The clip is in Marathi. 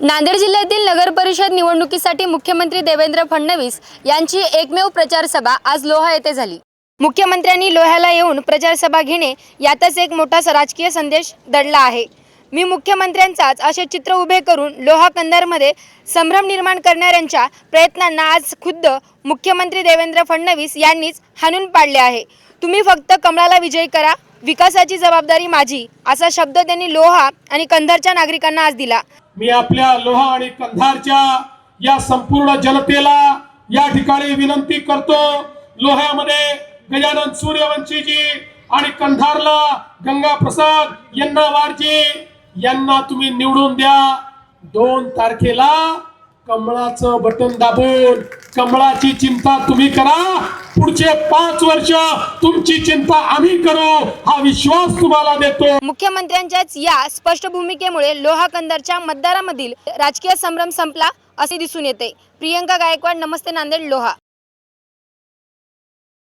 नांदेड जिल्ह्यातील नगर परिषद निवडणुकीसाठी मुख्यमंत्री देवेंद्र फडणवीस यांची एकमेव प्रचार सभा आज लोहा येथे झाली। मुख्यमंत्र्यांनी लोह्याला येऊन प्रचार सभा घेणे यातच एक मोठा राजकीय संदेश दडला आहे। मी मुख्यमंत्र्यांचाच असे चित्र उभे करून लोहा कंधारमध्ये संभ्रम निर्माण करणाऱ्यांच्या प्रयत्नांना आज खुद्द मुख्यमंत्री देवेंद्र फडणवीस यांनीच हाणून पाडले आहे। तुम्ही फक्त कमळाला विजयी करा, विकासाची जबाबदारी माझी, असा शब्द त्यांनी लोहा आणि कंधारच्या नागरिकांना आज दिला। मी आपल्या लोहा आणि कंधारच्या या संपूर्ण जनतेला या ठिकाणी विनंती करतो, लोह्यामध्ये गजानन सूर्यवंशीजी आणि कंधारला गंगा प्रसाद यन्नावारजी यांना तुम्ही निवडून द्या। 2 तारखेला कमळाचं बटन दाबून कमळाची चिंता तुम्ही करा, पुढचे 5 वर्ष तुमची चिंता आम्ही करू, हा विश्वास तुम्हाला देतो। मुख्यमंत्र्यांच्याच या स्पष्ट भूमिकेमुळे लोहा कंधारच्या मतदारांमधील राजकीय संभ्रम संपला असे दिसून येते। प्रियंका गायकवाड, नमस्ते नांदेड, लोहा।